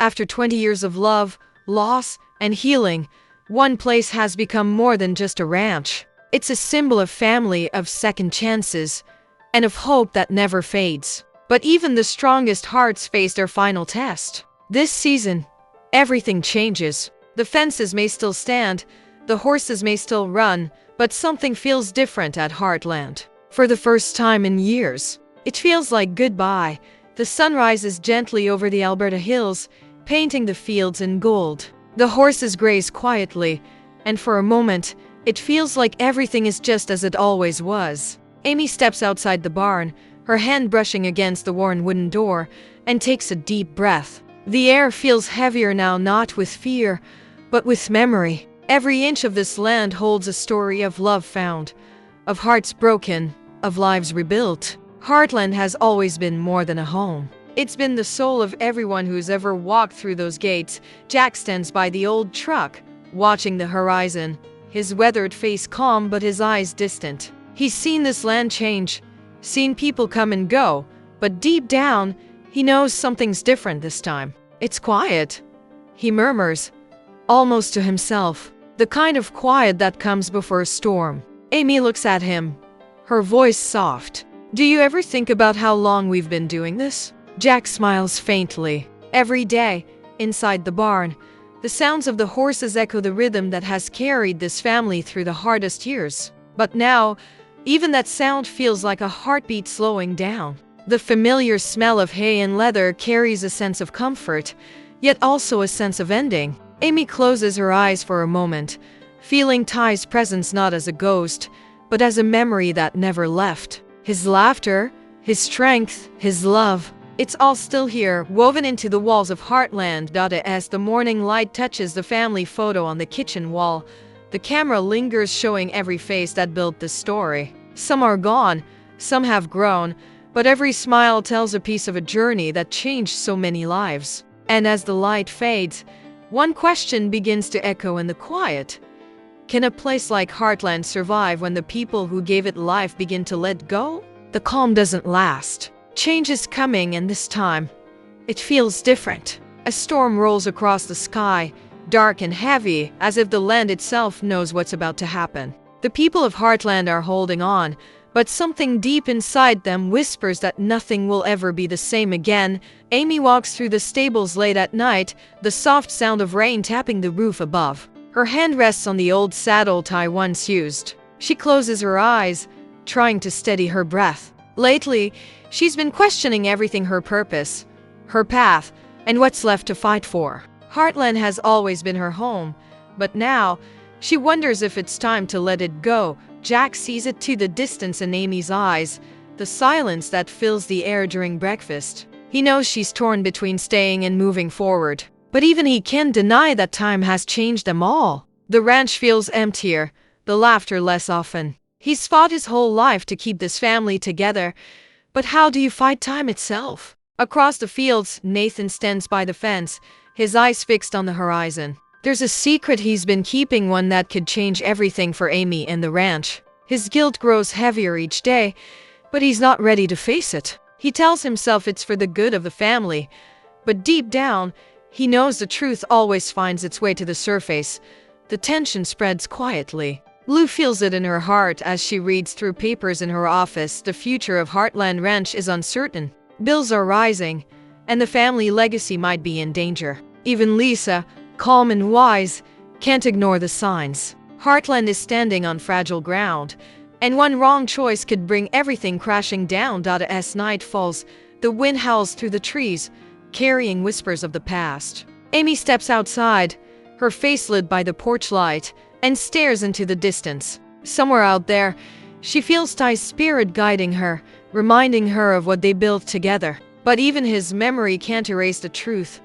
After 20 years of love, loss, and healing, one place has become more than just a ranch. It's a symbol of family, of second chances, and of hope that never fades. But even the strongest hearts face their final test. This season, everything changes. The fences may still stand, the horses may still run, but something feels different at Heartland. For the first time in years, it feels like goodbye. The sun rises gently over the Alberta hills, painting the fields in gold. The horses graze quietly, and for a moment, it feels like everything is just as it always was. Amy steps outside the barn, her hand brushing against the worn wooden door, and takes a deep breath. The air feels heavier now, not with fear, but with memory. Every inch of this land holds a story of love found, of hearts broken, of lives rebuilt. Heartland has always been more than a home. It's been the soul of everyone who's ever walked through those gates. Jack stands by the old truck, watching the horizon, his weathered face calm but his eyes distant. He's seen this land change, seen people come and go, but deep down, he knows something's different this time. It's quiet, he murmurs, almost to himself, the kind of quiet that comes before a storm. Amy looks at him, her voice soft. Do you ever think about how long we've been doing this? Jack smiles faintly. Every day, inside the barn, the sounds of the horses echo the rhythm that has carried this family through the hardest years. But now, even that sound feels like a heartbeat slowing down. The familiar smell of hay and leather carries a sense of comfort, yet also a sense of ending. Amy closes her eyes for a moment, feeling Ty's presence not as a ghost, but as a memory that never left. His laughter, his strength, his love. It's all still here, woven into the walls of Heartland. As the morning light touches the family photo on the kitchen wall, the camera lingers, showing every face that built this story. Some are gone, some have grown, but every smile tells a piece of a journey that changed so many lives. And as the light fades, one question begins to echo in the quiet. Can a place like Heartland survive when the people who gave it life begin to let go? The calm doesn't last. Change is coming, and this time, it feels different. A storm rolls across the sky, dark and heavy, as if the land itself knows what's about to happen. The people of Heartland are holding on, but something deep inside them whispers that nothing will ever be the same again. Amy walks through the stables late at night, the soft sound of rain tapping the roof above. Her hand rests on the old saddle Ty once used. She closes her eyes, trying to steady her breath. Lately, she's been questioning everything: her purpose, her path, and what's left to fight for. Heartland has always been her home, but now, she wonders if it's time to let it go. Jack sees it to the distance in Amy's eyes, the silence that fills the air during breakfast. He knows she's torn between staying and moving forward. But even he can't deny that time has changed them all. The ranch feels emptier, the laughter less often. He's fought his whole life to keep this family together, but how do you fight time itself? Across the fields, Nathan stands by the fence, his eyes fixed on the horizon. There's a secret he's been keeping, one that could change everything for Amy and the ranch. His guilt grows heavier each day, but he's not ready to face it. He tells himself it's for the good of the family, but deep down, he knows the truth always finds its way to the surface. The tension spreads quietly. Lou feels it in her heart as she reads through papers in her office. The future of Heartland Ranch is uncertain. Bills are rising, and the family legacy might be in danger. Even Lisa, calm and wise, can't ignore the signs. Heartland is standing on fragile ground, and one wrong choice could bring everything crashing down. As night falls, the wind howls through the trees, carrying whispers of the past. Amy steps outside, her face lit by the porch light, and stares into the distance. Somewhere out there, she feels Ty's spirit guiding her, reminding her of what they built together. But even his memory can't erase the truth.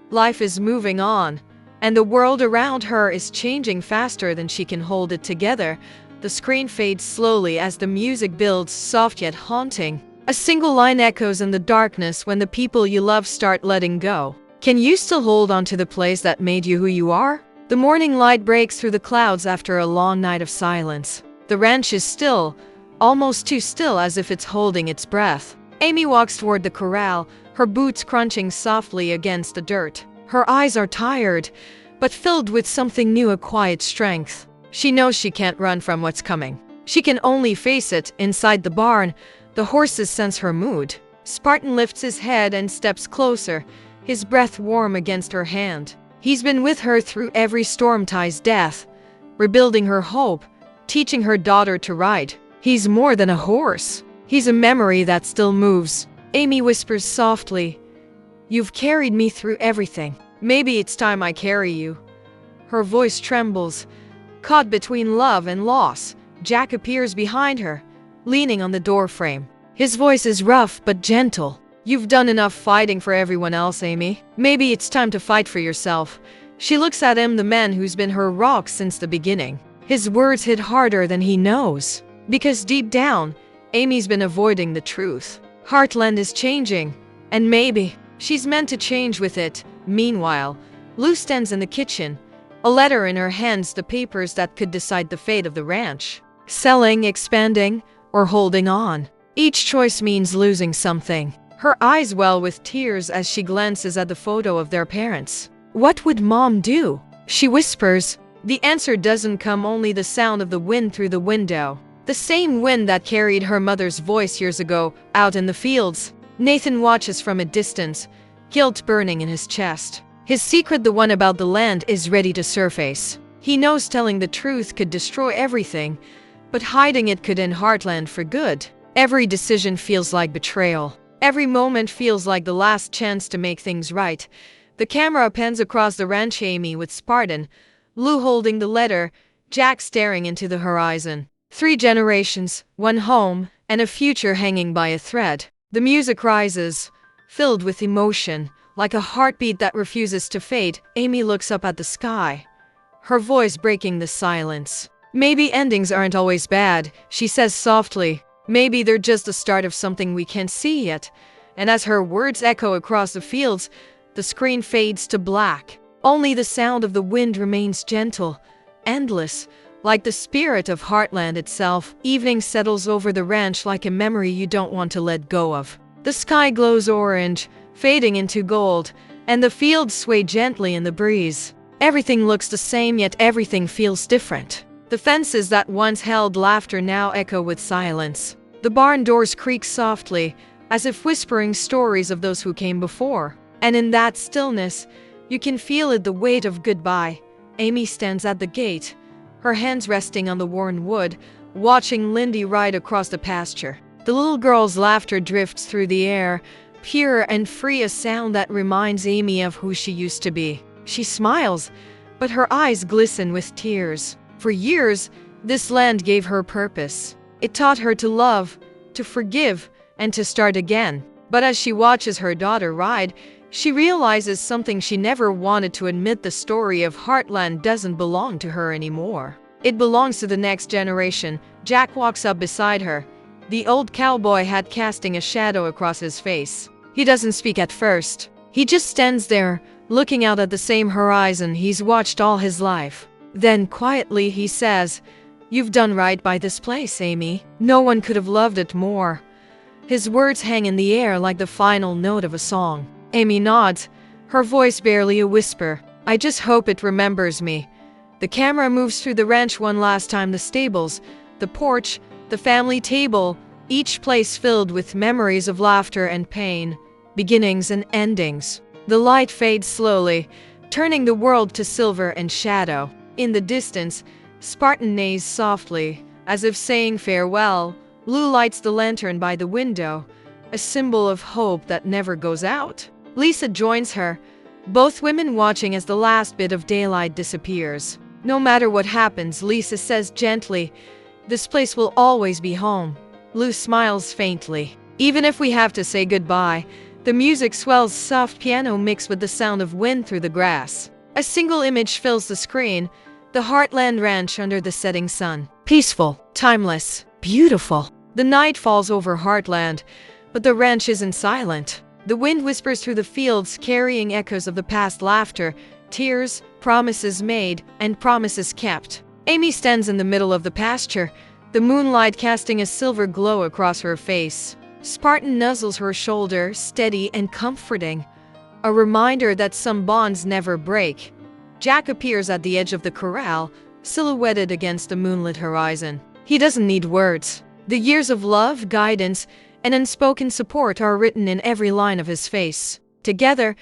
Life is moving on, and the world around her is changing faster than she can hold it together. The screen fades slowly as the music builds, soft yet haunting. A single line echoes in the darkness: when the people you love start letting go. Can you still hold on to the place that made you who you are? The morning light breaks through the clouds after a long night of silence. The ranch is still, almost too still, as if it's holding its breath. Amy walks toward the corral, her boots crunching softly against the dirt. Her eyes are tired, but filled with something new, a quiet strength. She knows she can't run from what's coming. She can only face it. Inside the barn, the horses sense her mood. Spartan lifts his head and steps closer, his breath warm against her hand. He's been with her through every storm, Ty's death, rebuilding her hope, teaching her daughter to ride. He's more than a horse. He's a memory that still moves. Amy whispers softly, "You've carried me through everything. Maybe it's time I carry you." Her voice trembles. Caught between love and loss, Jack appears behind her, leaning on the doorframe. His voice is rough but gentle. "You've done enough fighting for everyone else, Amy. Maybe it's time to fight for yourself." She looks at him, the man who's been her rock since the beginning. His words hit harder than he knows. Because deep down, Amy's been avoiding the truth. Heartland is changing, and maybe she's meant to change with it. Meanwhile, Lou stands in the kitchen, a letter in her hands, the papers that could decide the fate of the ranch. Selling, expanding, or holding on. Each choice means losing something. Her eyes well with tears as she glances at the photo of their parents. What would Mom do? She whispers. The answer doesn't come, only the sound of the wind through the window. The same wind that carried her mother's voice years ago, out in the fields. Nathan watches from a distance, guilt burning in his chest. His secret, the one about the land, is ready to surface. He knows telling the truth could destroy everything, but hiding it could end Heartland for good. Every decision feels like betrayal. Every moment feels like the last chance to make things right. The camera pans across the ranch, Amy with Spartan, Lou holding the letter, Jack staring into the horizon. 3 generations, 1 home, and a future hanging by a thread. The music rises, filled with emotion, like a heartbeat that refuses to fade. Amy looks up at the sky, her voice breaking the silence. "Maybe endings aren't always bad," she says softly. "Maybe they're just the start of something we can't see yet." And as her words echo across the fields, the screen fades to black. Only the sound of the wind remains gentle, endless, like the spirit of Heartland itself. Evening settles over the ranch like a memory you don't want to let go of. The sky glows orange, fading into gold, and the fields sway gently in the breeze. Everything looks the same, yet everything feels different. The fences that once held laughter now echo with silence. The barn doors creak softly, as if whispering stories of those who came before. And in that stillness, you can feel it, the weight of goodbye. Amy stands at the gate, her hands resting on the worn wood, watching Lindy ride across the pasture. The little girl's laughter drifts through the air, pure and free, a sound that reminds Amy of who she used to be. She smiles, but her eyes glisten with tears. For years, this land gave her purpose. It taught her to love, to forgive, and to start again. But as she watches her daughter ride, she realizes something she never wanted to admit: the story of Heartland doesn't belong to her anymore. It belongs to the next generation. Jack walks up beside her, the old cowboy hat casting a shadow across his face. He doesn't speak at first. He just stands there, looking out at the same horizon he's watched all his life. Then quietly he says, "You've done right by this place, Amy. No one could have loved it more." His words hang in the air like the final note of a song. Amy nods, her voice barely a whisper. "I just hope it remembers me." The camera moves through the ranch one last time, the stables, the porch, the family table, each place filled with memories of laughter and pain, beginnings and endings. The light fades slowly, turning the world to silver and shadow. In the distance, Spartan neighs softly, as if saying farewell. Lou lights the lantern by the window, a symbol of hope that never goes out. Lisa joins her, both women watching as the last bit of daylight disappears. "No matter what happens," Lisa says gently, "this place will always be home." Lou smiles faintly. "Even if we have to say goodbye." The music swells, soft piano mixed with the sound of wind through the grass. A single image fills the screen, the Heartland Ranch under the setting sun. Peaceful, timeless, beautiful. The night falls over Heartland, but the ranch isn't silent. The wind whispers through the fields, carrying echoes of the past: laughter, tears, promises made, and promises kept. Amy stands in the middle of the pasture, the moonlight casting a silver glow across her face. Spartan nuzzles her shoulder, steady and comforting. a reminder that some bonds never break. Jack appears at the edge of the corral, silhouetted against the moonlit horizon. He doesn't need words. The years of love, guidance, and unspoken support are written in every line of his face. Together,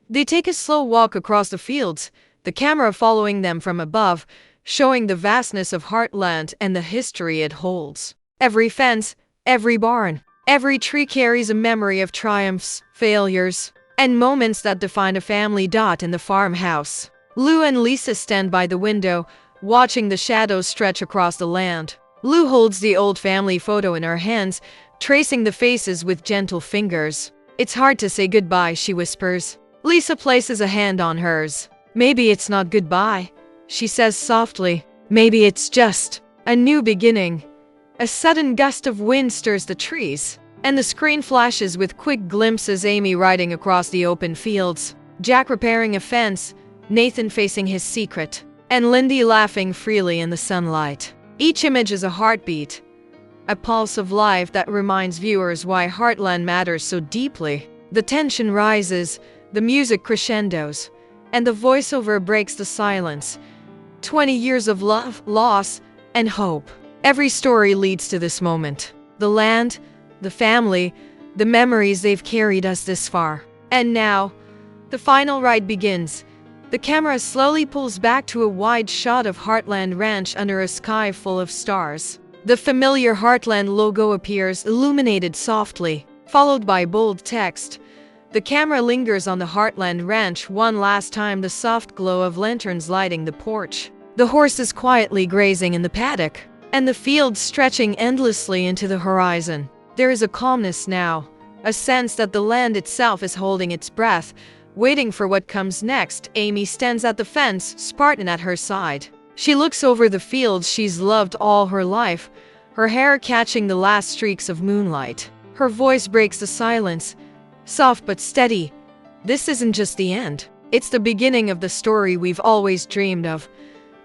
they take a slow walk across the fields, the camera following them from above, showing the vastness of Heartland and the history it holds. Every fence, every barn, every tree carries a memory of triumphs, failures, and moments that define a family. In the farmhouse, Lou and Lisa stand by the window, watching the shadows stretch across the land. Lou holds the old family photo in her hands, tracing the faces with gentle fingers. "It's hard to say goodbye," she whispers. Lisa places a hand on hers. "Maybe it's not goodbye," she says softly. "Maybe it's just a new beginning." A sudden gust of wind stirs the trees, and the screen flashes with quick glimpses: Amy riding across the open fields, Jack repairing a fence, Nathan facing his secret, and Lindy laughing freely in the sunlight. Each image is a heartbeat, a pulse of life that reminds viewers why Heartland matters so deeply. The tension rises, the music crescendos, and the voiceover breaks the silence. 20 years of love, loss, and hope. Every story leads to this moment. The land, the family, the memories they've carried us this far. And now, the final ride begins. The camera slowly pulls back to a wide shot of Heartland Ranch under a sky full of stars. The familiar Heartland logo appears, illuminated softly, followed by bold text. The camera lingers on the Heartland Ranch one last time, the soft glow of lanterns lighting the porch, the horses quietly grazing in the paddock, and the fields stretching endlessly into the horizon. There is a calmness now, a sense that the land itself is holding its breath, waiting for what comes next. Amy stands at the fence, Spartan at her side. She looks over the fields she's loved all her life, her hair catching the last streaks of moonlight. Her voice breaks the silence, soft but steady. "This isn't just the end. It's the beginning of the story we've always dreamed of."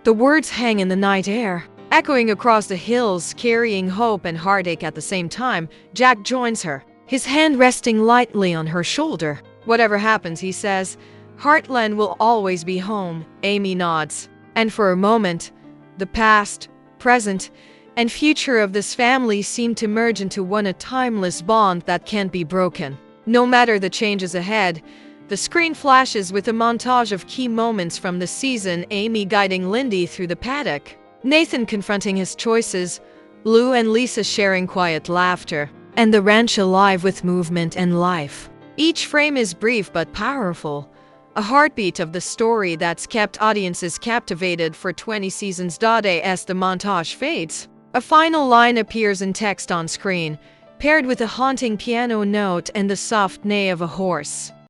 The words hang in the night air, echoing across the hills, carrying hope and heartache at the same time. Jack joins her, his hand resting lightly on her shoulder. "Whatever happens," he says, "Heartland will always be home." Amy nods. And for a moment, the past, present, and future of this family seem to merge into one, a timeless bond that can't be broken. No matter the changes ahead, the screen flashes with a montage of key moments from the season: Amy guiding Lindy through the paddock, Nathan confronting his choices, Lou and Lisa sharing quiet laughter, and the ranch alive with movement and life. Each frame is brief but powerful, a heartbeat of the story that's kept audiences captivated for 20 seasons. As the montage fades, a final line appears in text on screen, paired with a haunting piano note and the soft neigh of a horse.